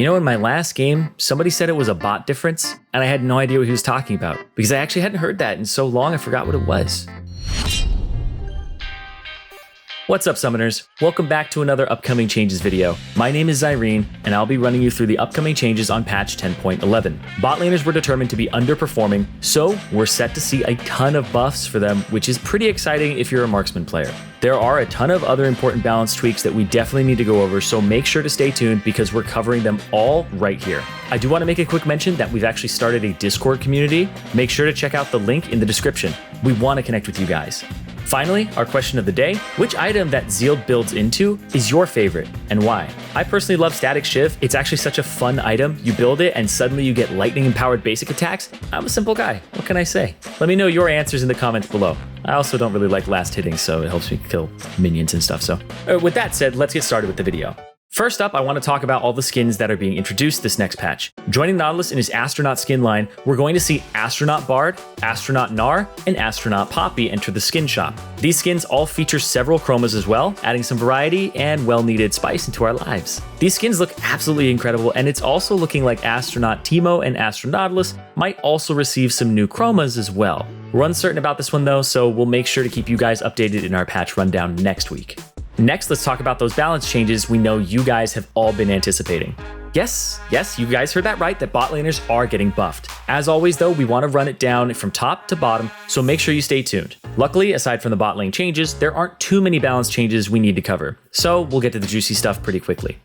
You know, in my last game, somebody said it was a bot difference, and I had no idea what he was talking about, because I actually hadn't heard that in so long I forgot what it was. What's up, Summoners? Welcome back to another upcoming changes video. My name is Zyrene, and I'll be running you through the upcoming changes on patch 10.11. Bot laners were determined to be underperforming, so we're set to see a ton of buffs for them, which is pretty exciting if you're a marksman player. There are a ton of other important balance tweaks that we definitely need to go over, so make sure to stay tuned because we're covering them all right here. I do want to make a quick mention that we've actually started a Discord community. Make sure to check out the link in the description. We want to connect with you guys. Finally, our question of the day: which item that Zealed builds into is your favorite and why? I personally love Static Shiv. It's actually such a fun item. You build it and suddenly you get lightning empowered basic attacks. I'm a simple guy. What can I say? Let me know your answers in the comments below. I also don't really like last hitting, so it helps me kill minions and stuff. So with that said, let's get started with the video. First up, I want to talk about all the skins that are being introduced this next patch. Joining Nautilus in his Astronaut skin line, we're going to see Astronaut Bard, Astronaut Gnar, and Astronaut Poppy enter the skin shop. These skins all feature several chromas as well, adding some variety and well-needed spice into our lives. These skins look absolutely incredible, and it's also looking like Astronaut Teemo and Astronautilus might also receive some new chromas as well. We're uncertain about this one though, so we'll make sure to keep you guys updated in our patch rundown next week. Next, let's talk about those balance changes we know you guys have all been anticipating. Yes, you guys heard that right, that bot laners are getting buffed. As always though, we want to run it down from top to bottom, so make sure you stay tuned. Luckily, aside from the bot lane changes, there aren't too many balance changes we need to cover, so we'll get to the juicy stuff pretty quickly.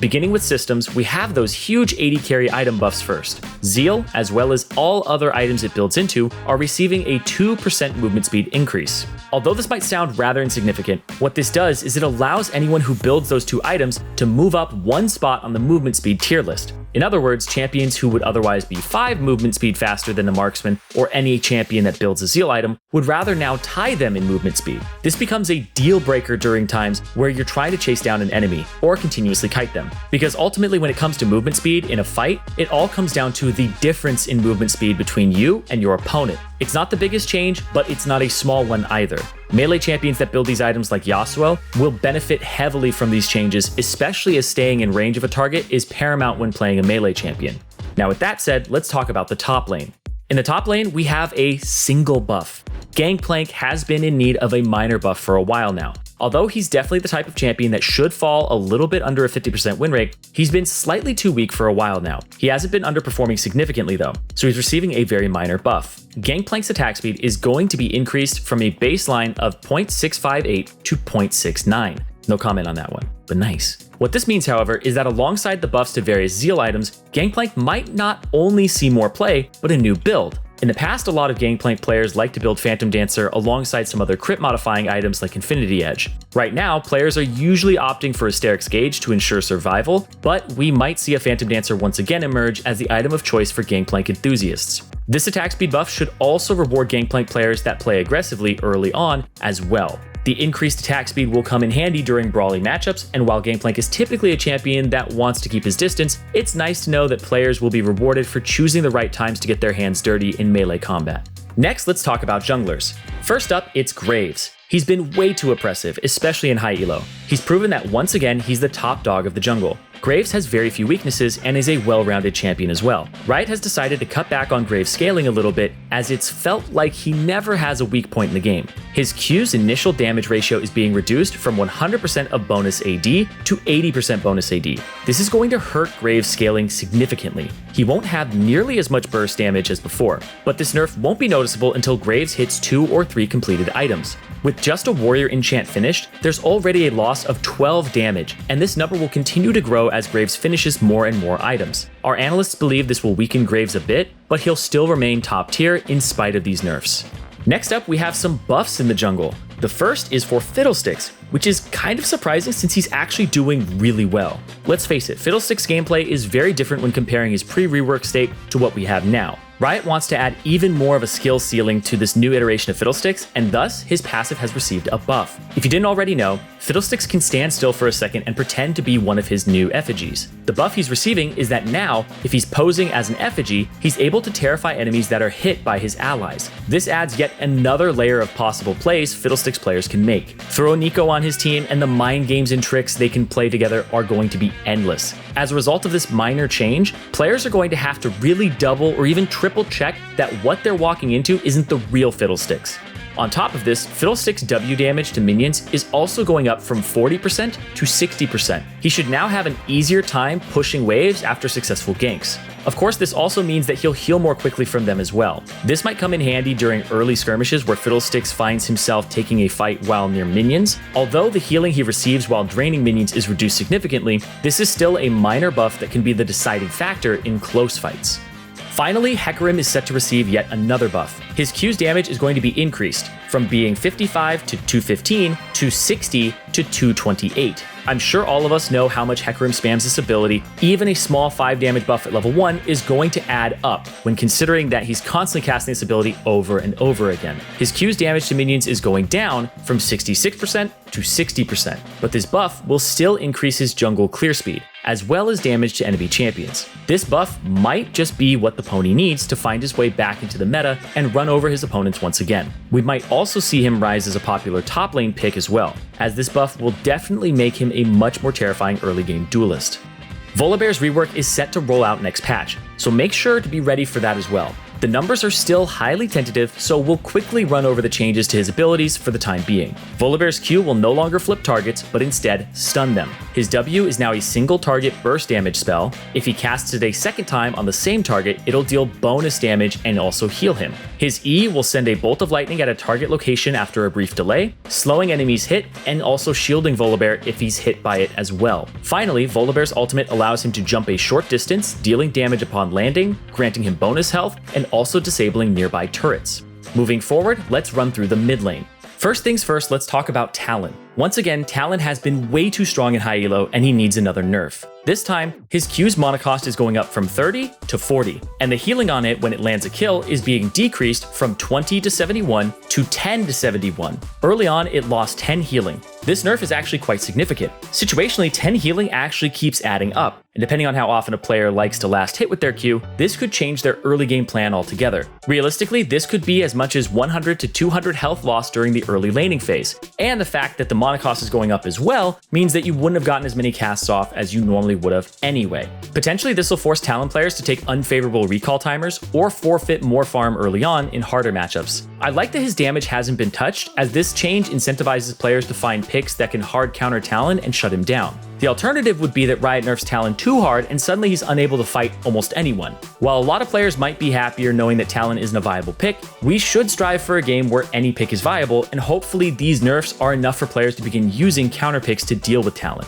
Beginning with systems, we have those huge 80 carry item buffs first. Zeal, as well as all other items it builds into, are receiving a 2% movement speed increase. Although this might sound rather insignificant, what this does is it allows anyone who builds those two items to move up one spot on the movement speed tier list. In other words, champions who would otherwise be 5 movement speed faster than a marksman or any champion that builds a Zeal item would rather now tie them in movement speed. This becomes a deal breaker during times where you're trying to chase down an enemy or continuously kite them. Because ultimately when it comes to movement speed in a fight, it all comes down to the difference in movement speed between you and your opponent. It's not the biggest change, but it's not a small one either. Melee champions that build these items like Yasuo will benefit heavily from these changes, especially as staying in range of a target is paramount when playing a melee champion. Now with that said, let's talk about the top lane. In the top lane, we have a single buff. Gangplank has been in need of a minor buff for a while now. Although he's definitely the type of champion that should fall a little bit under a 50% win rate, he's been slightly too weak for a while now. He hasn't been underperforming significantly though, so he's receiving a very minor buff. Gangplank's attack speed is going to be increased from a baseline of 0.658 to 0.69. No comment on that one, but nice. What this means, however, is that alongside the buffs to various Zeal items, Gangplank might not only see more play, but a new build. In the past, a lot of Gangplank players like to build Phantom Dancer alongside some other crit modifying items like Infinity Edge. Right now, players are usually opting for Asterix Gauge to ensure survival, but we might see a Phantom Dancer once again emerge as the item of choice for Gangplank enthusiasts. This attack speed buff should also reward Gangplank players that play aggressively early on as well. The increased attack speed will come in handy during brawling matchups, and while Gangplank is typically a champion that wants to keep his distance, it's nice to know that players will be rewarded for choosing the right times to get their hands dirty in melee combat. Next, let's talk about junglers. First up, it's Graves. He's been way too oppressive, especially in high elo. He's proven that once again, he's the top dog of the jungle. Graves has very few weaknesses and is a well-rounded champion as well. Riot has decided to cut back on Graves' scaling a little bit, as it's felt like he never has a weak point in the game. His Q's initial damage ratio is being reduced from 100% of bonus AD to 80% bonus AD. This is going to hurt Graves' scaling significantly. He won't have nearly as much burst damage as before, but this nerf won't be noticeable until Graves hits 2 or 3 completed items. With just a warrior enchant finished, there's already a loss of 12 damage, and this number will continue to grow as Graves finishes more and more items. Our analysts believe this will weaken Graves a bit, but he'll still remain top tier in spite of these nerfs. Next up, we have some buffs in the jungle. The first is for Fiddlesticks, which is kind of surprising since he's actually doing really well. Let's face it, Fiddlesticks' gameplay is very different when comparing his pre-rework state to what we have now. Riot wants to add even more of a skill ceiling to this new iteration of Fiddlesticks, and thus his passive has received a buff. If you didn't already know, Fiddlesticks can stand still for a second and pretend to be one of his new effigies. The buff he's receiving is that now, if he's posing as an effigy, he's able to terrify enemies that are hit by his allies. This adds yet another layer of possible plays Fiddlesticks players can make. Throw Nico on on his team, and the mind games and tricks they can play together are going to be endless. As a result of this minor change, players are going to have to really double or even triple check that what they're walking into isn't the real Fiddlesticks. On top of this, Fiddlesticks' W damage to minions is also going up from 40% to 60%. He should now have an easier time pushing waves after successful ganks. Of course, this also means that he'll heal more quickly from them as well. This might come in handy during early skirmishes where Fiddlesticks finds himself taking a fight while near minions. Although the healing he receives while draining minions is reduced significantly, this is still a minor buff that can be the deciding factor in close fights. Finally, Hecarim is set to receive yet another buff. His Q's damage is going to be increased from being 55 to 215 to 60 to 228. I'm sure all of us know how much Hecarim spams this ability. Even a small 5 damage buff at level 1 is going to add up when considering that he's constantly casting this ability over and over again. His Q's damage to minions is going down from 66% to 60%, but this buff will still increase his jungle clear speed, as well as damage to enemy champions. This buff might just be what the pony needs to find his way back into the meta and run over his opponents once again. We might also see him rise as a popular top lane pick as well, as this buff will definitely make him a much more terrifying early game duelist. Volibear's rework is set to roll out next patch, so make sure to be ready for that as well. The numbers are still highly tentative, so we'll quickly run over the changes to his abilities for the time being. Volibear's Q will no longer flip targets, but instead stun them. His W is now a single target burst damage spell. If he casts it a second time on the same target, it'll deal bonus damage and also heal him. His E will send a bolt of lightning at a target location after a brief delay, slowing enemies hit and also shielding Volibear if he's hit by it as well. Finally, Volibear's ultimate allows him to jump a short distance, dealing damage upon landing, granting him bonus health, and also disabling nearby turrets. Moving forward, let's run through the mid lane. First things first, let's talk about Talon. Once again, Talon has been way too strong in high elo and he needs another nerf. This time, his Q's mana cost is going up from 30 to 40, and the healing on it when it lands a kill is being decreased from 20 to 71 to 10 to 71. Early on, it lost 10 healing. This nerf is actually quite significant. Situationally, 10 healing actually keeps adding up, and depending on how often a player likes to last hit with their Q, this could change their early game plan altogether. Realistically, this could be as much as 100 to 200 health loss during the early laning phase, and the fact that the mana cost is going up as well means that you wouldn't have gotten as many casts off as you normally would have anyway. Potentially, this will force Talon players to take unfavorable recall timers or forfeit more farm early on in harder matchups. I like that his damage hasn't been touched, as this change incentivizes players to find picks that can hard counter Talon and shut him down. The alternative would be that Riot nerfs Talon too hard and suddenly he's unable to fight almost anyone. While a lot of players might be happier knowing that Talon isn't a viable pick, we should strive for a game where any pick is viable, and hopefully these nerfs are enough for players to begin using counter picks to deal with Talon.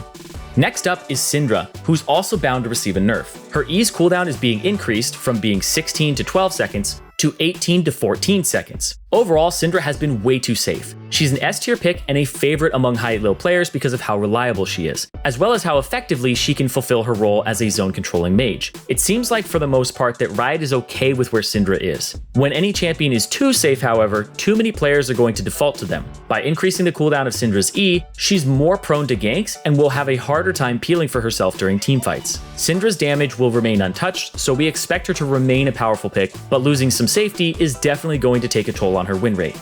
Next up is Syndra, who's also bound to receive a nerf. Her E's cooldown is being increased from being 16 to 12 seconds to 18 to 14 seconds. Overall, Syndra has been way too safe. She's an S tier pick and a favorite among high elo players because of how reliable she is, as well as how effectively she can fulfill her role as a zone controlling mage. It seems like for the most part that Riot is okay with where Syndra is. When any champion is too safe, however, too many players are going to default to them. By increasing the cooldown of Syndra's E, she's more prone to ganks and will have a harder time peeling for herself during teamfights. Syndra's damage will remain untouched, so we expect her to remain a powerful pick, but losing some safety is definitely going to take a toll on her win rate.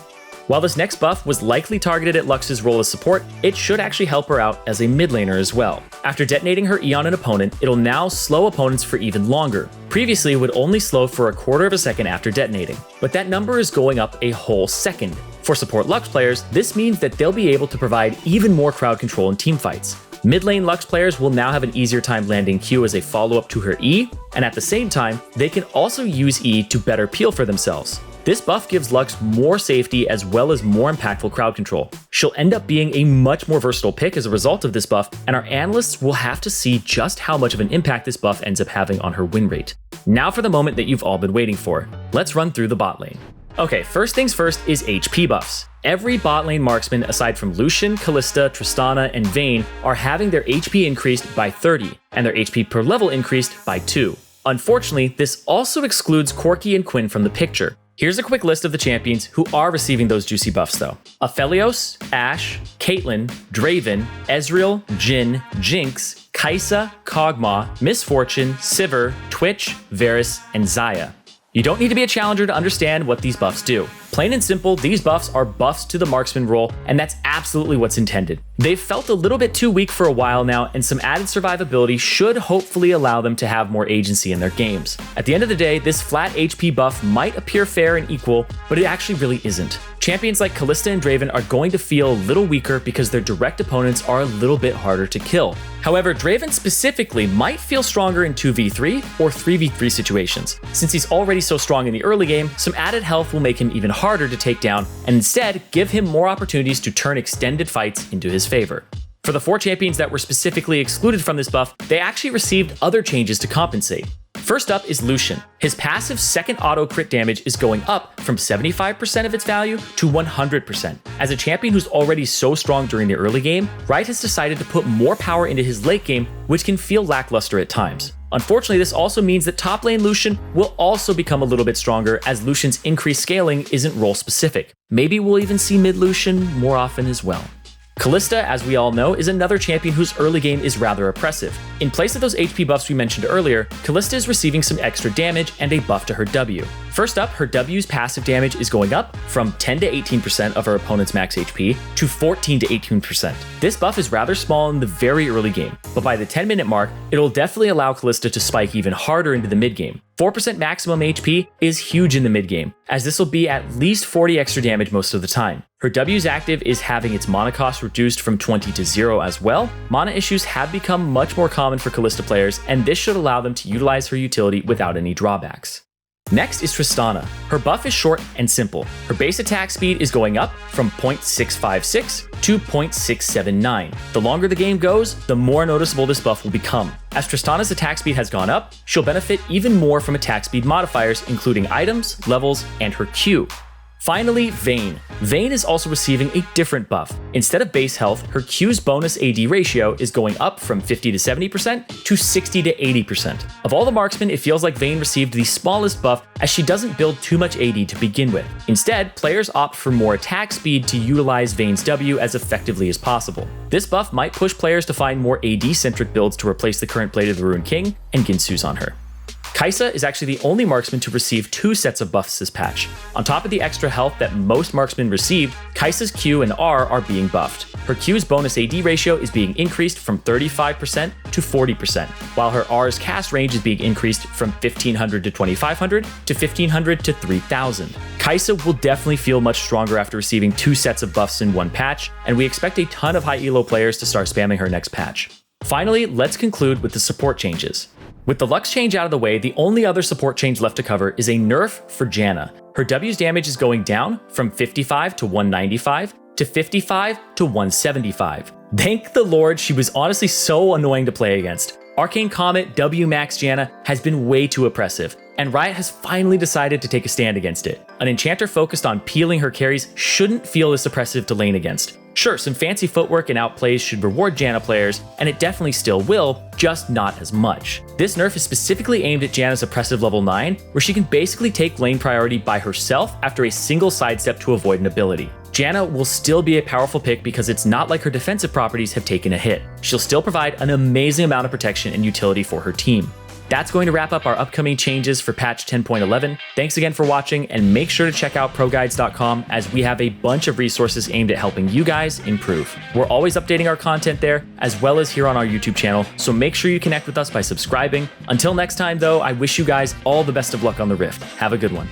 While this next buff was likely targeted at Lux's role as support, it should actually help her out as a mid laner as well. After detonating her E on an opponent, it'll now slow opponents for even longer. Previously, it would only slow for a quarter of a second after detonating, but that number is going up a whole second. For support Lux players, this means that they'll be able to provide even more crowd control in teamfights. Mid lane Lux players will now have an easier time landing Q as a follow-up to her E, and at the same time, they can also use E to better peel for themselves. This buff gives Lux more safety as well as more impactful crowd control. She'll end up being a much more versatile pick as a result of this buff, and our analysts will have to see just how much of an impact this buff ends up having on her win rate. Now for the moment that you've all been waiting for. Let's run through the bot lane. Okay, first things first is HP buffs. Every bot lane marksman aside from Lucian, Kalista, Tristana, and Vayne are having their HP increased by 30, and their HP per level increased by 2. Unfortunately, this also excludes Corki and Quinn from the picture. Here's a quick list of the champions who are receiving those juicy buffs though. Aphelios, Ashe, Caitlyn, Draven, Ezreal, Jhin, Jinx, Caixa, Kog'Maw, Misfortune, Sivir, Twitch, Varus, and Xayah. You don't need to be a challenger to understand what these buffs do. Plain and simple, these buffs are buffs to the marksman role, and that's absolutely what's intended. They've felt a little bit too weak for a while now, and some added survivability should hopefully allow them to have more agency in their games. At the end of the day, this flat HP buff might appear fair and equal, but it actually really isn't. Champions like Kalista and Draven are going to feel a little weaker because their direct opponents are a little bit harder to kill. However, Draven specifically might feel stronger in 2v3 or 3v3 situations. Since he's already so strong in the early game, some added health will make him even harder to take down and instead give him more opportunities to turn extended fights into his favor. For the 4 champions that were specifically excluded from this buff, they actually received other changes to compensate. First up is Lucian. His passive second auto crit damage is going up from 75% of its value to 100%. As a champion who's already so strong during the early game, Riot has decided to put more power into his late game, which can feel lackluster at times. Unfortunately, this also means that top lane Lucian will also become a little bit stronger as Lucian's increased scaling isn't role specific. Maybe we'll even see mid Lucian more often as well. Kalista, as we all know, is another champion whose early game is rather oppressive. In place of those HP buffs we mentioned earlier, Kalista is receiving some extra damage and a buff to her W. First up, her W's passive damage is going up from 10 to 18% of her opponent's max HP to 14 to 18%. This buff is rather small in the very early game, but by the 10-minute mark, it'll definitely allow Kalista to spike even harder into the mid game. 4% maximum HP is huge in the mid game, as this will be at least 40 extra damage most of the time. Her W's active is having its mana cost reduced from 20 to 0 as well. Mana issues have become much more common for Kalista players, and this should allow them to utilize her utility without any drawbacks. Next is Tristana. Her buff is short and simple. Her base attack speed is going up from 0.656 to 0.679. The longer the game goes, the more noticeable this buff will become. As Tristana's attack speed has gone up, she'll benefit even more from attack speed modifiers, including items, levels, and her Q. Finally, Vayne. Vayne is also receiving a different buff. Instead of base health, her Q's bonus AD ratio is going up from 50 to 70% to 60 to 80%. Of all the marksmen, it feels like Vayne received the smallest buff as she doesn't build too much AD to begin with. Instead, players opt for more attack speed to utilize Vayne's W as effectively as possible. This buff might push players to find more AD-centric builds to replace the current Blade of the Ruined King and Ginsu's on her. Caixa is actually the only marksman to receive 2 sets of buffs this patch. On top of the extra health that most marksmen received, Kai'Sa's Q and R are being buffed. Her Q's bonus AD ratio is being increased from 35% to 40%, while her R's cast range is being increased from 1500 to 2500 to 1500 to 3000. Caixa will definitely feel much stronger after receiving 2 sets of buffs in one patch, and we expect a ton of high elo players to start spamming her next patch. Finally, let's conclude with the support changes. With the Lux change out of the way, the only other support change left to cover is a nerf for Janna. Her W's damage is going down from 55 to 195 to 55 to 175. Thank the Lord, she was honestly so annoying to play against. Arcane Comet W Max Janna has been way too oppressive, and Riot has finally decided to take a stand against it. An enchanter focused on peeling her carries shouldn't feel as oppressive to lane against. Sure, some fancy footwork and outplays should reward Janna players, and it definitely still will, just not as much. This nerf is specifically aimed at Janna's oppressive level 9, where she can basically take lane priority by herself after a single sidestep to avoid an ability. Janna will still be a powerful pick because it's not like her defensive properties have taken a hit. She'll still provide an amazing amount of protection and utility for her team. That's going to wrap up our upcoming changes for patch 10.11. Thanks again for watching, and make sure to check out ProGuides.com as we have a bunch of resources aimed at helping you guys improve. We're always updating our content there, as well as here on our YouTube channel, so make sure you connect with us by subscribing. Until next time though, I wish you guys all the best of luck on the Rift. Have a good one.